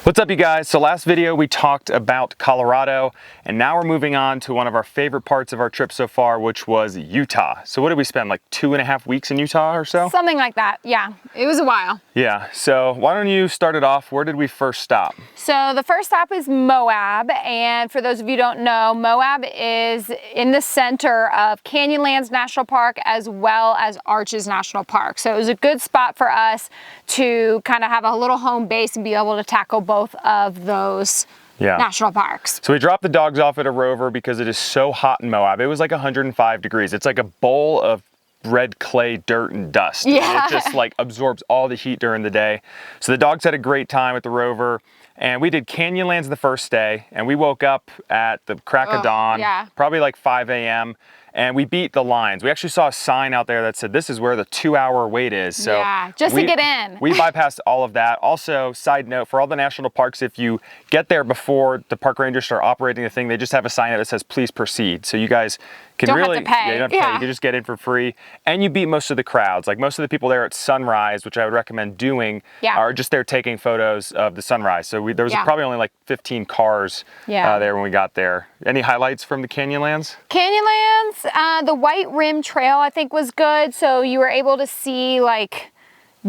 What's up, you guys? So last video we talked about Colorado, and now we're moving on to one of our favorite parts of our trip so far, which was Utah. So what did we spend, like 2.5 weeks in Utah or so? Something like that, yeah. It was a while. Yeah, so why don't you start it off? Where did we first stop? So the first stop is Moab, and for those of you who don't know, Moab is in the center of Canyonlands National Park as well as Arches National Park. So it was a good spot for us to kind of have a little home base and be able to tackle both of those national parks. So we dropped the dogs off at a rover because it is so hot in Moab. It was like 105 degrees. It's like a bowl of red clay, dirt, and dust. Yeah. And it just like absorbs all the heat during the day. So the dogs had a great time at the rover. And we did Canyonlands the first day, and we woke up at the crack of dawn, probably like 5 a.m. and we beat the lines. We actually saw a sign out there that said, this is where the 2-hour wait is. So yeah, just to get in. We bypassed all of that. Also, side note, for all the national parks, if you get there before the park rangers start operating the thing, they just have a sign that says, please proceed. So you guys can don't really, have to pay. you don't have to pay. You can just get in for free. And you beat most of the crowds. Like most of the people there at sunrise, which I would recommend doing, are just there taking photos of the sunrise. So there was probably only like 15 cars there when we got there. Any highlights from the Canyonlands? Canyonlands, the White Rim Trail I think was good. So you were able to see like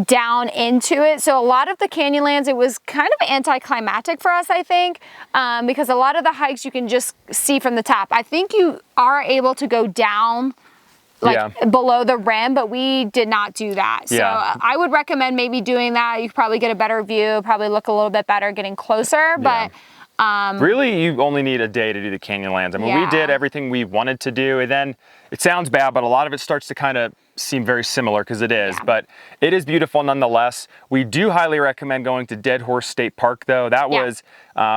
down into it. So a lot of the Canyonlands, it was kind of anticlimactic for us, I think, because a lot of the hikes you can just see from the top. I think you are able to go down like below the rim, but we did not do that. So I would recommend maybe doing that. You could probably get a better view, probably look a little bit better getting closer, but really, you only need a day to do the Canyonlands. I mean, we did everything we wanted to do, and then it sounds bad, but a lot of it starts to kind of seem very similar because it is, but it is beautiful nonetheless. We do highly recommend going to Dead Horse State Park, though. That was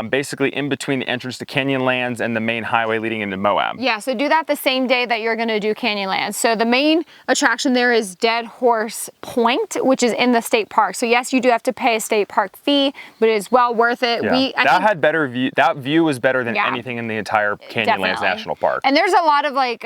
basically in between the entrance to Canyonlands and the main highway leading into Moab. Yeah, so do that the same day that you're going to do Canyonlands. So the main attraction there is Dead Horse Point, which is in the state park. So yes, you do have to pay a state park fee, but it is well worth it. That had better view. That view was better than anything in the entire Canyonlands National Park. And there's a lot of like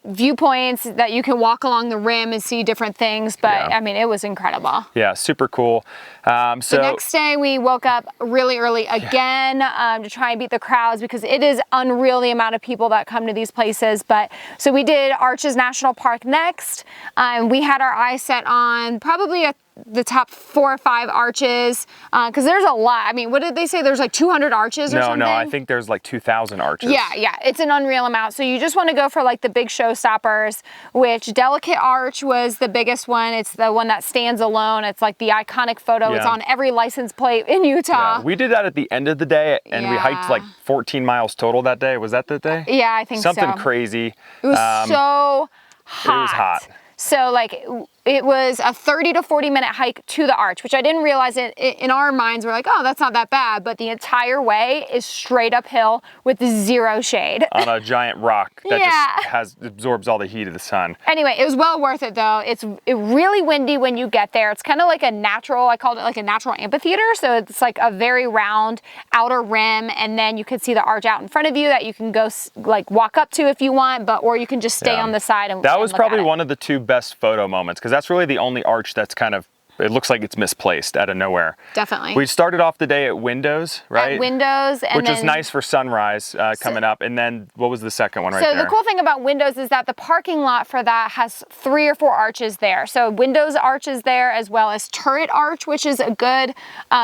viewpoints that you can walk along the rim and see different things, but I mean, it was incredible. Yeah, super cool. So the next day we woke up really early again to try and beat the crowds because it is unreal the amount of people that come to these places. But so we did Arches National Park next. We had our eyes set on probably the top 4 or 5 arches, because there's a lot. I mean, what did they say? There's like 200 arches or something? No, I think there's like 2,000 arches. Yeah, it's an unreal amount. So you just want to go for like the big showstoppers, which Delicate Arch was the biggest one. It's the one that stands alone. It's like the iconic photo. It's on every license plate in Utah. We did that at the end of the day, and we hiked like 14 miles total that day. Was that the day? Yeah, I think something crazy. It was so hot. It was hot. So like it was a 30 to 40 minute hike to the arch, which I didn't realize in our minds. We're like, oh, that's not that bad. But the entire way is straight uphill with 0 shade. On a giant rock that just absorbs all the heat of the sun. Anyway, it was well worth it though. It's really windy when you get there. It's kind of like a natural, I called it like a natural amphitheater. So it's like a very round outer rim. And then you can see the arch out in front of you that you can go like walk up to if you want, or you can just stay on the side and that was look probably at it. one of the 2 best photo moments, because that's really the only arch that's kind of, it looks like it's misplaced out of nowhere. Definitely. We started off the day at Windows, right? At Windows. And which was nice for sunrise coming up. And then what was the second one right there? So the cool thing about Windows is that the parking lot for that has 3 or 4 arches there. So Windows Arch is there, as well as Turret Arch, which is a good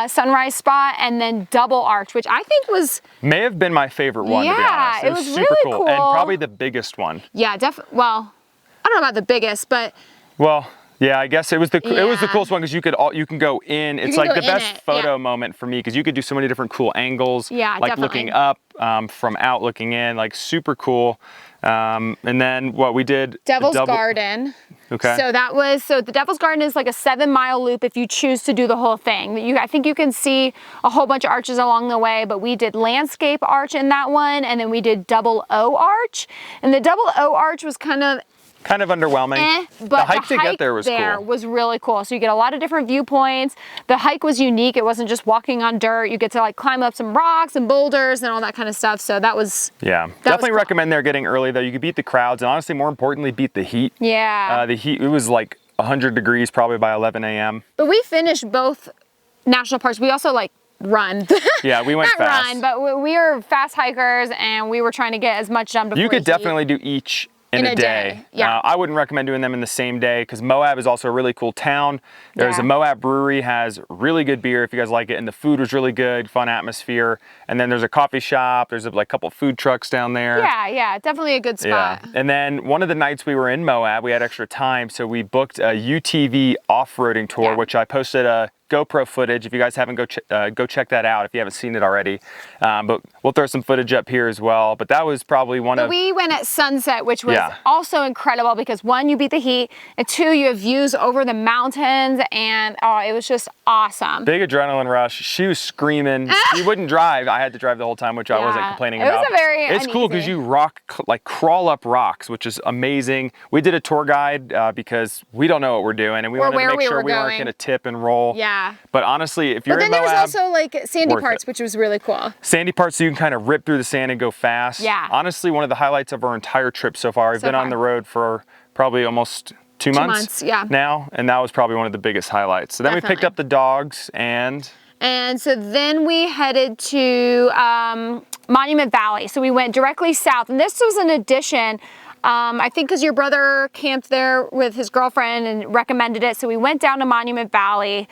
sunrise spot, and then Double Arch, which I think may have been my favorite one, to be honest. It was super really cool. And probably the biggest one. Yeah, definitely. Well, I don't know about the biggest, but yeah, I guess it was the coolest one because you can go in. It's like the best photo moment for me because you could do so many different cool angles. Yeah, like looking up from out, looking in, like super cool. And then what we did, Devil's Garden. Okay. So the Devil's Garden is like a 7-mile loop if you choose to do the whole thing. I think you can see a whole bunch of arches along the way, but we did Landscape Arch in that one, and then we did Double O Arch. And the Double O Arch was kind of underwhelming. But the hike to get there was cool. Was really cool. So you get a lot of different viewpoints. The hike was unique. It wasn't just walking on dirt. You get to like climb up some rocks and boulders and all that kind of stuff. So that was definitely recommend there getting early though. You could beat the crowds and honestly, more importantly, beat the heat. Yeah. The heat, it was like 100 degrees probably by 11 a.m. But we finished both national parks. We also like run. Yeah, we went Not fast. run, but we were fast hikers, and we were trying to get as much done before You could the heat. definitely do each in a day. Yeah. I wouldn't recommend doing them in the same day because Moab is also a really cool town. There's a Moab brewery, has really good beer if you guys like it, and the food was really good, fun atmosphere. And then there's a coffee shop. There's like a couple food trucks down there. Yeah, definitely a good spot. Yeah. And then one of the nights we were in Moab, we had extra time, so we booked a UTV off-roading tour, which I posted a GoPro footage. If you guys haven't, go check that out if you haven't seen it already. But we'll throw some footage up here as well. But that was probably one of... We went at sunset, which was also incredible because one, you beat the heat, and two, you have views over the mountains, and it was just awesome. Big adrenaline rush. She was screaming. She wouldn't drive. I had to drive the whole time, which I wasn't complaining about. It was a very It's cool because you crawl up rocks, which is amazing. We did a tour guide because we don't know what we're doing, and we wanted to make sure we weren't going to tip and roll. Yeah. But honestly, if you're in Moab, there was also like sandy parts, which was really cool. Sandy parts, so you can kind of rip through the sand and go fast. Yeah. Honestly, one of the highlights of our entire trip so far. We've been on the road for probably almost 2 months now, and that was probably one of the biggest highlights. So then we picked up the dogs and so then we headed to Monument Valley. So we went directly south, and this was an addition. I think because your brother camped there with his girlfriend and recommended it. So we went down to Monument Valley,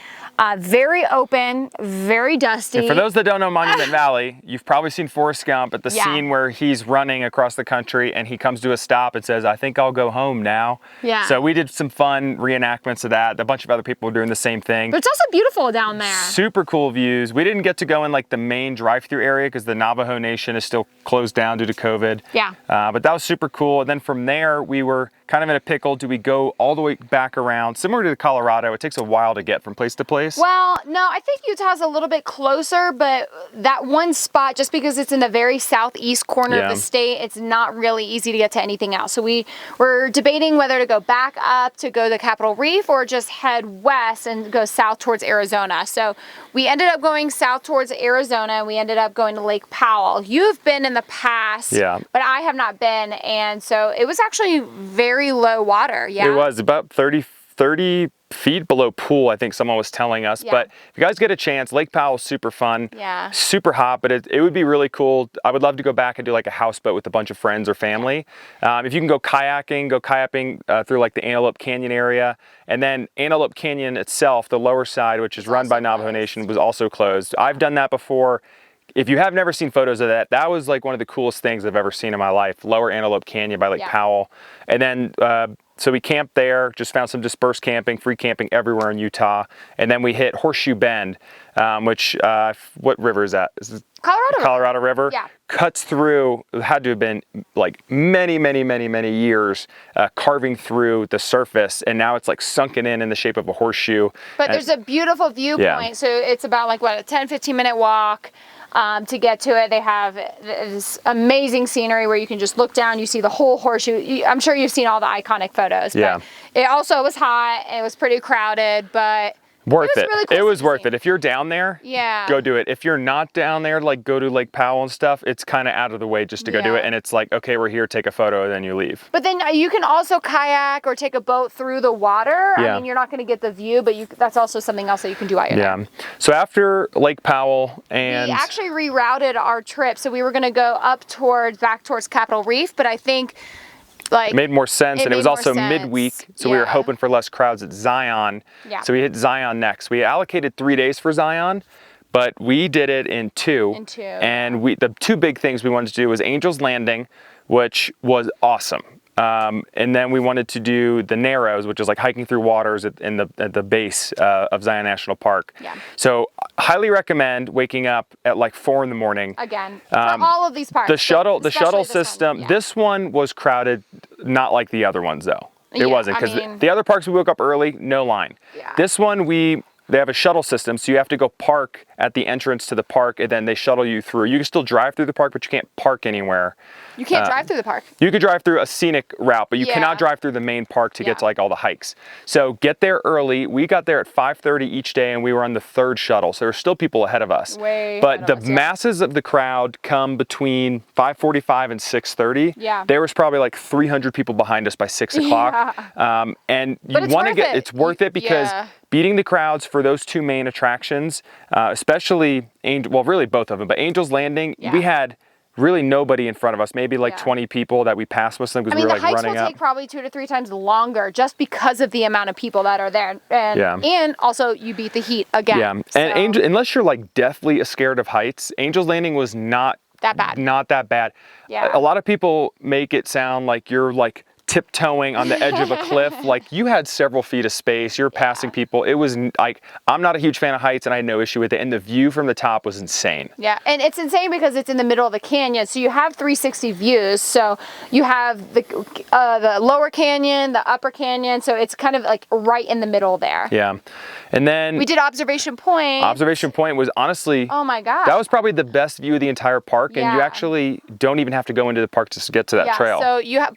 very open, very dusty. And for those that don't know Monument Valley, you've probably seen Forrest Gump at the scene where he's running across the country and he comes to a stop and says, "I think I'll go home now." Yeah. So we did some fun reenactments of that. A bunch of other people were doing the same thing. But it's also beautiful down there. Super cool views. We didn't get to go in like the main drive-through area because the Navajo Nation is still closed down due to COVID. Yeah. But that was super cool. And then from there, we were kind of in a pickle. Do we go all the way back around? Similar to Colorado, it takes a while to get from place to place. Well, no, I think Utah's a little bit closer, but that one spot, just because it's in the very southeast corner of the state, it's not really easy to get to anything else. So we were debating whether to go back up to go to Capitol Reef or just head west and go south towards Arizona. So we ended up going south towards Arizona, and we ended up going to Lake Powell. You've been in the past, but I have not been, and so it was actually very low water. Yeah, it was about 30 feet below pool, I think someone was telling us. But if you guys get a chance, Lake Powell is super fun, super hot, but it would be really cool. I would love to go back and do like a houseboat with a bunch of friends or family. If you can go kayaking through like the Antelope Canyon area. And then Antelope Canyon itself, the lower side, which is run by Navajo Nation, was also closed. I've done that before. If you have never seen photos of that, that was like one of the coolest things I've ever seen in my life. Lower Antelope Canyon by Lake Powell. And then, so we camped there, just found some dispersed camping, free camping everywhere in Utah. And then we hit Horseshoe Bend, which, what river is that? Is it Colorado River? Yeah. Cuts through, it had to have been like many years carving through the surface. And now it's like sunken in the shape of a horseshoe. But there's a beautiful viewpoint. So it's about like, what, a 10-15 minute walk. To get to it. They have this amazing scenery where you can just look down, you see the whole horseshoe. I'm sure you've seen all the iconic photos. But it also was hot, it was pretty crowded, but worth it. Really cool it was worth it. If you're down there, yeah, go do it. If you're not down there, like go to Lake Powell and stuff, it's kind of out of the way just to go do it. And it's like, okay, we're here, take a photo, and then you leave. But then you can also kayak or take a boat through the water. I mean, you're not going to get the view, but that's also something else that you can do out there. So after Lake Powell, and we actually rerouted our trip. So we were going to go back towards Capitol Reef, but I think like it made more sense, and it was also midweek, so we were hoping for less crowds at Zion. So we hit Zion next. We allocated 3 days for Zion, but we did it in two. And the two big things we wanted to do was Angel's Landing, which was awesome. And then we wanted to do the Narrows, which is like hiking through waters at the base of Zion National Park. So highly recommend waking up at like 4 in the morning. Again, for all of these parks. The shuttle system, this one was crowded, not like the other ones though. It wasn't, because the other parks we woke up early, no line. This one they have a shuttle system, so you have to go park at the entrance to the park, and then they shuttle you through. You can still drive through the park, but you can't park anywhere. You can't drive through the park. You could drive through a scenic route, but you cannot drive through the main park to get to like all the hikes. So get there early. We got there at 5:30 each day, and we were on the 3rd shuttle, so there's still people ahead of us. But the masses of the crowd come between 5:45 and 6:30. There was probably like 300 people behind us by 6 o'clock. And you want to it's worth it because beating the crowds for those two main attractions, especially especially well, really both of them, but Angel's Landing, we had really nobody in front of us, maybe like 20 people that we passed most of them because we were like running up. The hikes will take probably 2 to 3 times longer just because of the amount of people that are there. And also you beat the heat again. Yeah, so. and Angel, unless you're like deathly scared of heights, Angel's Landing was not that bad. Not that bad. Yeah. A lot of people make it sound like you're like tiptoeing on the edge of a cliff. Like you had several feet of space, you're passing people. It was like, I'm not a huge fan of heights and I had no issue with it. And the view from the top was insane. Yeah, and it's insane because it's in the middle of the canyon. So you have 360 views. So you have the lower canyon, the upper canyon. So it's kind of like right in the middle there. Yeah. And then we did Observation Point. Observation Point was honestly, oh my God, that was probably the best view of the entire park. And you actually don't even have to go into the park to get to that trail. So you have,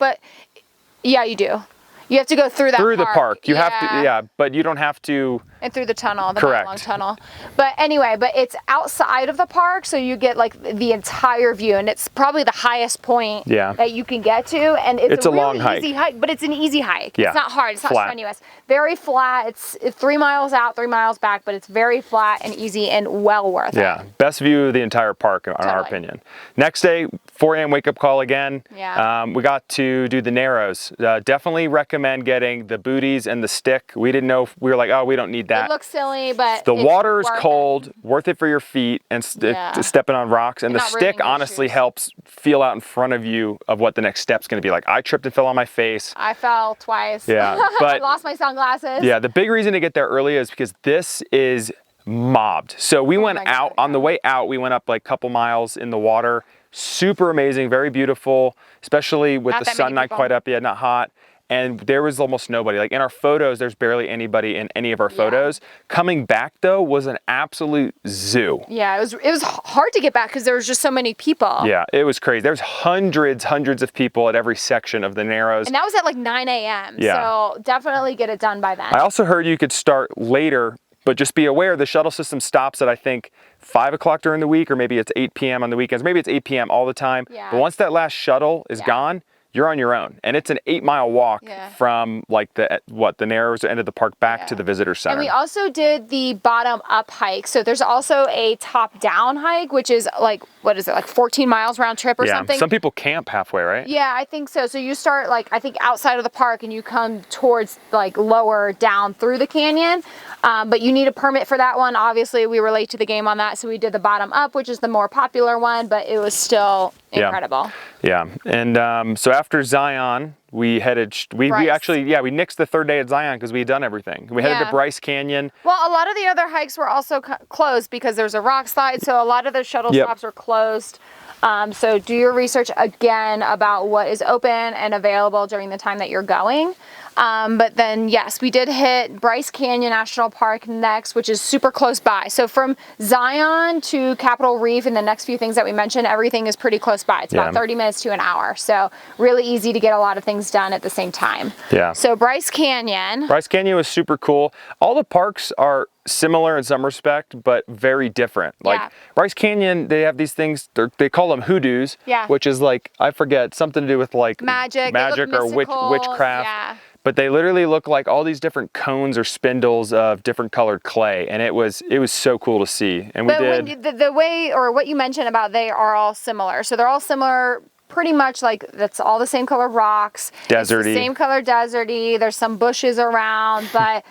yeah, you do. You have to go through that through the park. You have to, but you don't have to. And through the tunnel, the Correct. tunnel. But anyway, it's outside of the park, so you get like the entire view, and it's probably the highest point that you can get to, and it's a really long hike. Easy hike, but it's an easy hike. Yeah. It's not hard. It's not strenuous. Very flat. It's 3 miles out, 3 miles back, but it's very flat and easy and well worth it. Yeah, best view of the entire park, in our opinion. Next day, 4 a.m. wake up call again. Yeah. We got to do the Narrows. Definitely recommend getting the booties and the stick. We didn't know we were like, oh, we don't need that. It looks silly, but the water is cold, worth it for your feet and stepping on rocks. And the stick honestly helps feel out in front of you of what the next step's going to be like. I tripped and fell on my face. I fell twice. Yeah, but I lost my sunglasses. Yeah, the big reason to get there early is because this is mobbed. So we went out on the way out. We went up like a couple miles in the water. Super amazing, very beautiful, especially with the sun not quite up yet, not hot. And there was almost nobody. Like in our photos, there's barely anybody in any of our photos. Coming back though was an absolute zoo. Yeah, it was hard to get back because there was just so many people. Yeah, it was crazy. There's hundreds of people at every section of the Narrows. And that was at like 9 a.m. Yeah. So definitely get it done by then. I also heard you could start later, but just be aware the shuttle system stops at I think 5 o'clock during the week, or maybe it's 8 p.m. on the weekends. Maybe it's 8 p.m. all the time. Yeah. But once that last shuttle is gone, you're on your own. And it's an 8-mile walk from like the Narrows end of the park back to the visitor center. And we also did the bottom up hike. So there's also a top down hike, which is like, what is it, like 14 miles round trip or something? Some people camp halfway, right? Yeah, I think so. So you start like, I think outside of the park and you come towards like lower down through the canyon. But you need a permit for that one. Obviously we were late to the game on that. So we did the bottom up, which is the more popular one, but it was still incredible. Yeah, and so after Zion, we headed, we actually, we nixed the third day at Zion because we had done everything. We headed to Bryce Canyon. Well, a lot of the other hikes were also closed because there's a rock slide, so a lot of the shuttle stops were closed. So do your research again about what is open and available during the time that you're going. But then, yes, we did hit Bryce Canyon National Park next, which is super close by. So from Zion to Capitol Reef and the next few things that we mentioned, everything is pretty close by. It's about 30 minutes to an hour. So really easy to get a lot of things done at the same time. Yeah. So Bryce Canyon. Bryce Canyon was super cool. All the parks are similar in some respect, but very different. Like Bryce Canyon, they have these things, they call them hoodoos, which is like, I forget, something to do with like magic or witchcraft. Yeah. But they literally look like all these different cones or spindles of different colored clay, and it was so cool to see. And we did the way, or what you mentioned about they are all similar. So they're all similar, pretty much like that's all the same color rocks. Deserty. It's the same color deserty. There's some bushes around, but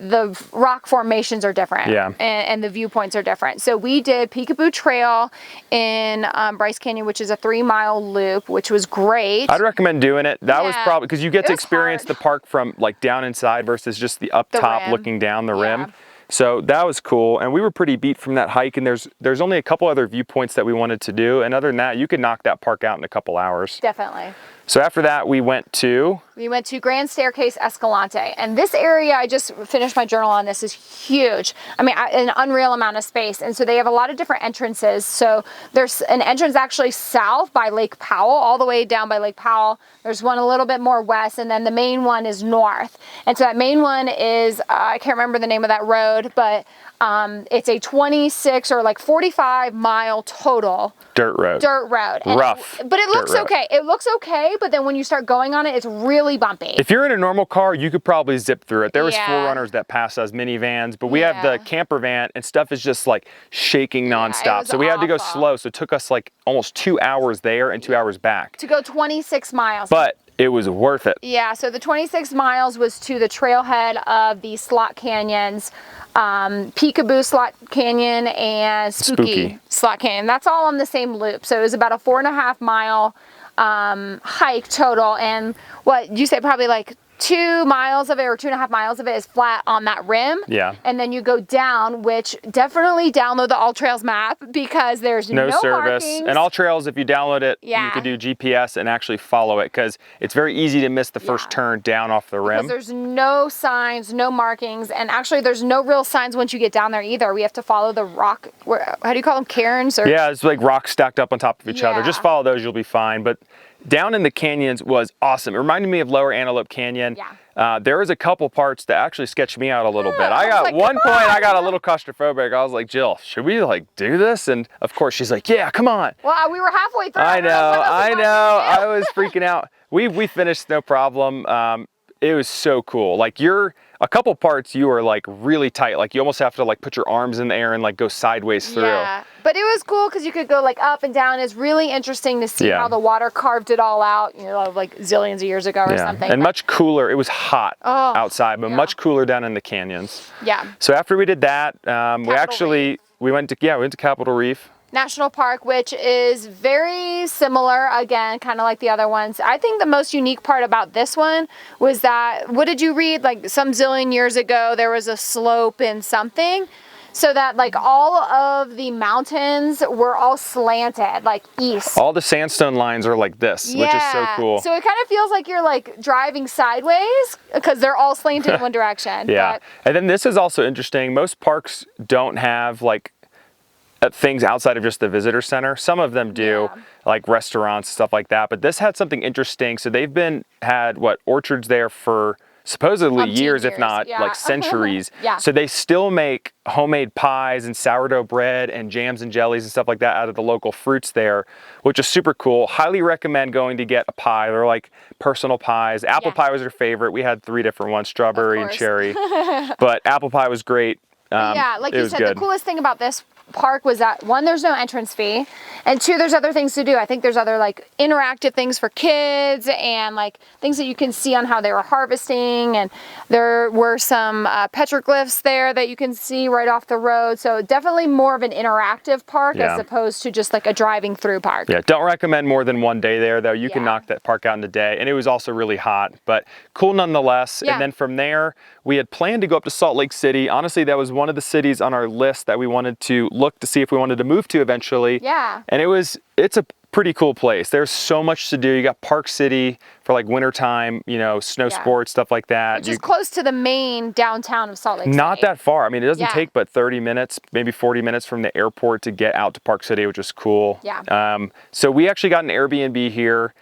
the rock formations are different, and the viewpoints are different. So we did Peekaboo Trail in Bryce Canyon, which is a 3-mile loop, which was great. I'd recommend doing it. That was probably because you get to experience the park from like down inside versus just the up top looking down the rim. So that was cool, and we were pretty beat from that hike, and there's only a couple other viewpoints that we wanted to do, and other than that, you could knock that park out in a couple hours. Definitely. So after that, we went to Grand Staircase Escalante, and this area, I just finished my journal on this, is huge. I mean, an unreal amount of space, and so they have a lot of different entrances. So there's an entrance actually south by Lake Powell, all the way down by Lake Powell. There's one a little bit more west, and then the main one is north. And so that main one is, I can't remember the name of that road, road, but it's a 26 or like 45-mile total dirt road. And Rough. But it looks dirt road. okay. It looks okay, but then when you start going on it, it's really bumpy. If you're in a normal car, you could probably zip through it. There was Yeah. 4Runners that passed us, minivans, but we have the camper van and stuff is just like shaking nonstop. So we had to go slow. So it took us like almost 2 hours there and 2 hours back. To go 26 miles. But it was worth it. Yeah, so the 26 miles was to the trailhead of the Slot Canyons, Peekaboo Slot Canyon and Spooky Slot Canyon. That's all on the same loop. So it was about a 4.5 mile hike total. And what you say, probably like 2 miles of it or 2.5 miles of it is flat on that rim. Yeah. And then you go down, which definitely download the All Trails map because there's no service. markings. And All Trails, if you download it, you Yeah. can do GPS and actually follow it because it's very easy to miss the first turn down off the rim. Because there's no signs, no markings, and actually there's no real signs once you get down there either. We have to follow the rock, how do you call them, cairns? Or Yeah, it's like rocks stacked up on top of each other. Yeah. Just follow those, you'll be fine. But down in the canyons was awesome. It reminded me of Lower Antelope Canyon. Yeah. There was a couple parts that actually sketched me out a little bit. I was got like, one "Come point, on." I got a little claustrophobic. I was like, Jill, should we like do this? And of course she's like, yeah, come on. Well, we were halfway through. I know. I I was freaking out. We finished no problem. It was so cool. Like a couple parts you were like really tight. Like you almost have to like put your arms in the air and like go sideways through. Yeah, but it was cool because you could go like up and down. It's really interesting to see how the water carved it all out, you know, like zillions of years ago or something. And much cooler. It was hot outside, but much cooler down in the canyons. Yeah. So after we did that, we went to Capitol Reef. National Park, which is very similar, again, kind of like the other ones. I think the most unique part about this one was that, what did you read? Like some zillion years ago, there was a slope in something. So that like all of the mountains were all slanted, like east. All the sandstone lines are like this, which is so cool. So it kind of feels like you're like driving sideways because they're all slanted in one direction. Yeah. But and then this is also interesting. Most parks don't have like things outside of just the visitor center. Some of them do, like restaurants, stuff like that. But this had something interesting. So they've had orchards there for supposedly years, if not like centuries. So they still make homemade pies and sourdough bread and jams and jellies and stuff like that out of the local fruits there, which is super cool. Highly recommend going to get a pie. They're like personal pies. Apple pie was their favorite. We had 3 different ones, strawberry and cherry. But apple pie was great. Like you said, the coolest thing about this park was that 1, there's no entrance fee, and 2, there's other things to do. I think there's other like interactive things for kids and like things that you can see on how they were harvesting, and there were some petroglyphs there that you can see right off the road. So definitely more of an interactive park as opposed to just like a driving through park. Yeah, don't recommend more than 1 day there though. You can knock that park out in a day, and it was also really hot, but cool nonetheless. And then from there we had planned to go up to Salt Lake City. Honestly, that was one of the cities on our list that we wanted to look to see if we wanted to move to eventually. Yeah. And it's a pretty cool place. There's so much to do. You got Park City for like wintertime, you know, snow sports, stuff like that. Which is close to the main downtown of Salt Lake City. Not that far. I mean, it doesn't take but 30 minutes, maybe 40 minutes from the airport to get out to Park City, which is cool. Yeah. So we actually got an Airbnb here.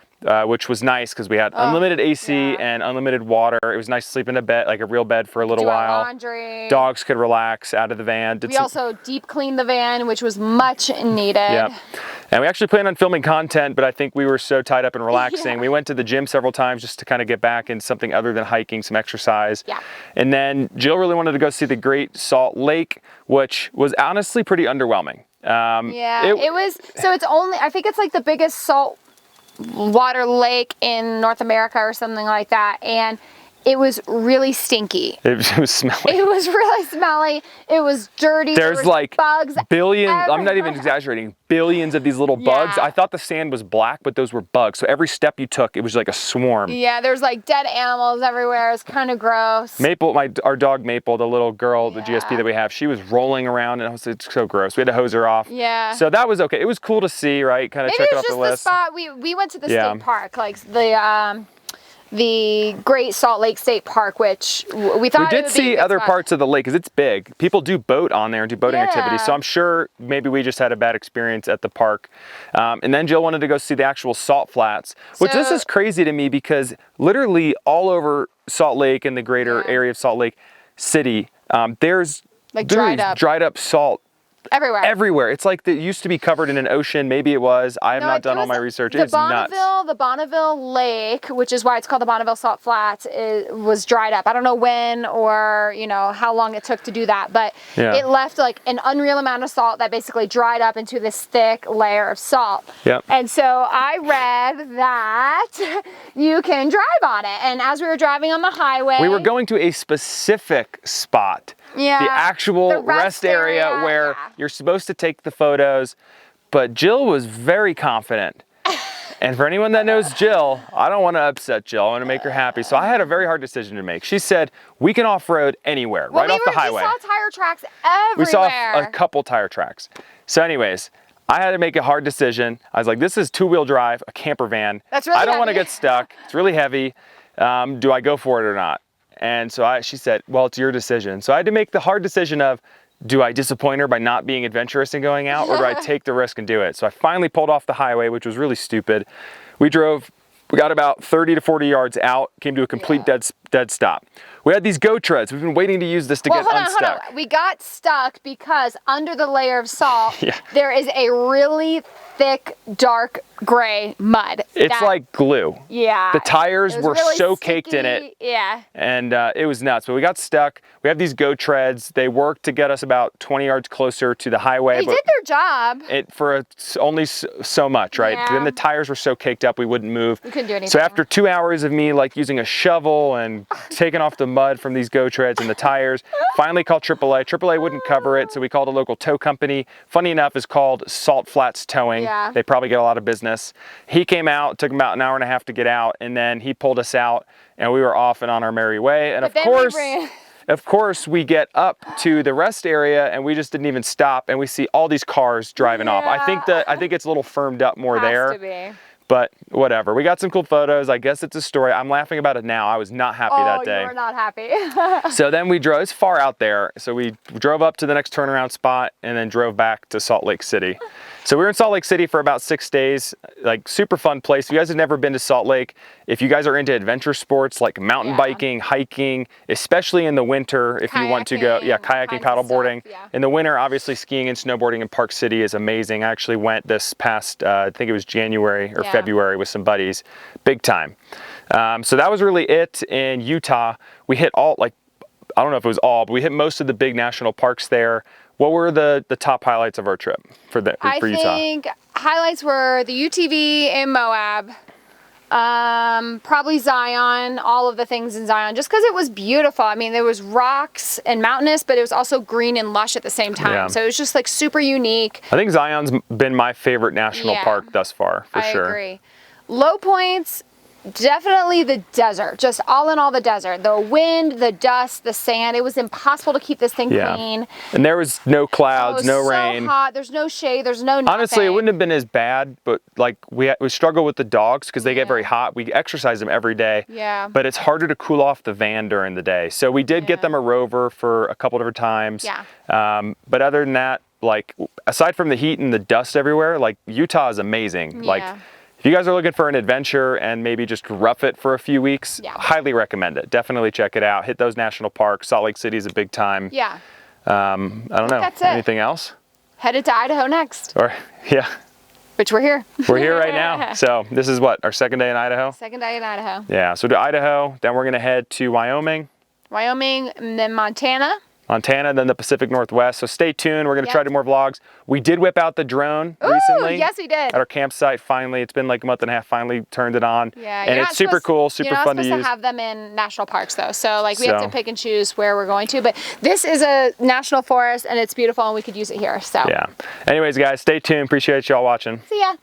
Which was nice because we had unlimited AC and unlimited water. It was nice to sleep in a bed, like a real bed for a little while. Laundry. Dogs could relax out of the van. We also deep cleaned the van, which was much needed. Yep. And we actually planned on filming content, but I think we were so tied up and relaxing. We went to the gym several times just to kind of get back in something other than hiking, some exercise. Yeah. And then Jill really wanted to go see the Great Salt Lake, which was honestly pretty underwhelming. It was, so it's only, I think it's like the biggest salt water lake in North America or something like that, and it was really stinky. It was smelly. It was really smelly. It was dirty. There's like bugs billions, everywhere. I'm not even exaggerating, billions of these little bugs. I thought the sand was black, but those were bugs. So every step you took, it was like a swarm. Yeah, there's like dead animals everywhere. It's kind of gross. Maple, our dog Maple, the little girl, the GSP that we have, she was rolling around and it's so gross. We had to hose her off. Yeah. So that was okay. It was cool to see, right? Kind of check it off the list. The spot, we went to the state park, like the Great Salt Lake State Park, which we thought we did see other parts of the lake because it's big. People do boat on there and do boating activities. So I'm sure maybe we just had a bad experience at the park. And then Jill wanted to go see the actual salt flats, which this is crazy to me because literally all over Salt Lake and the greater area of Salt Lake City, there's Like There's dried up salt everywhere. everywhere. It's like it used to be covered in an ocean. Maybe it was. I have not done all my research. It's nuts. The Bonneville Lake, which is why it's called the Bonneville Salt Flats, was dried up. I don't know when or, you know, how long it took to do that, but it left like an unreal amount of salt that basically dried up into this thick layer of salt. Yep. And so I read that you can drive on it. And as we were driving on the highway, we were going to a specific spot. Yeah, the actual rest area where you're supposed to take the photos, but Jill was very confident. And for anyone that knows Jill, I don't want to upset Jill. I want to make her happy. So I had a very hard decision to make. She said, we can off-road anywhere, right off the highway. We saw tire tracks everywhere. We saw a couple tire tracks. So anyways, I had to make a hard decision. I was like, this is two-wheel drive, a camper van. That's really I don't want to get stuck. It's really heavy. Do I go for it or not? And so she said, well, it's your decision. So I had to make the hard decision of, do I disappoint her by not being adventurous and going out, or do I take the risk and do it? So I finally pulled off the highway, which was really stupid. We got about 30 to 40 yards out, came to a complete dead stop. We had these go treads. We've been waiting to use this to get unstuck. Hold on. We got stuck because under the layer of salt, there is a really thick, dark gray mud. It's like glue. Yeah. The tires were really so sticky. caked in it. Yeah. And it was nuts. But we got stuck. We have these go treads. They worked to get us about 20 yards closer to the highway. They did their job. For only so much, right? Yeah. Then the tires were so caked up we wouldn't move. We couldn't do anything. So after 2 hours of me like using a shovel and taking off the mud from these go treads and the tires, finally called AAA. AAA wouldn't cover it, so we called a local tow company. Funny enough, it's called Salt Flats Towing. Yeah. They probably get a lot of business. He came out, took about an hour and a half to get out, and then he pulled us out, and we were off and on our merry way. And of course, we get up to the rest area, and we just didn't even stop, and we see all these cars driving off. I think it's a little firmed up more there. Has to be. But whatever. We got some cool photos. I guess it's a story. I'm laughing about it now. I was not happy that day. You were not happy. So then we drove. It's far out there. So we drove up to the next turnaround spot and then drove back to Salt Lake City. So we were in Salt Lake City for about 6 days, like super fun place. If you guys have never been to Salt Lake, if you guys are into adventure sports like mountain biking, hiking, especially in the winter, if you want to go, kayaking, paddleboarding. In the winter, obviously skiing and snowboarding in Park City is amazing. I actually went this past, I think it was January or February with some buddies, big time. So that was really it in Utah. We hit all, like, I don't know if it was all, but we hit most of the big national parks there. What were the top highlights of our trip for Utah? I think highlights were the UTV in Moab, probably Zion, all of the things in Zion, just because it was beautiful. I mean, there was rocks and mountainous, but it was also green and lush at the same time. Yeah. So it was just like super unique. I think Zion's been my favorite national park thus far, for sure. I agree. Low points, definitely the desert, just all in all the desert. The wind, the dust, the sand. It was impossible to keep this thing clean. And there was no clouds, no rain. So hot. There's no shade. There's no nothing. Honestly, it wouldn't have been as bad, but like we struggle with the dogs because they get very hot. We exercise them every day. Yeah. But it's harder to cool off the van during the day. So we did get them a rover for a couple different times. Yeah. But other than that, like aside from the heat and the dust everywhere, like Utah is amazing. Yeah. Like if you guys are looking for an adventure and maybe just rough it for a few weeks, highly recommend it. Definitely check it out. Hit those national parks. Salt Lake City is a big time. Yeah. I don't know. That's it. Anything else? Headed to Idaho next. Which we're here. We're here right now. So this is what, our second day in Idaho? Second day in Idaho. Yeah, so to Idaho, then we're gonna head to Wyoming. And then Montana, then the Pacific Northwest. So stay tuned. We're going to try to do more vlogs. We did whip out the drone recently. Yes, we did. At our campsite, finally. It's been like a month and a half, finally turned it on. Yeah, and it's super cool, super fun to use. You're not supposed to have them in national parks, though. So, like, we have to pick and choose where we're going to. But this is a national forest, and it's beautiful, and we could use it here. So. Yeah. Anyways, guys, stay tuned. Appreciate y'all watching. See ya.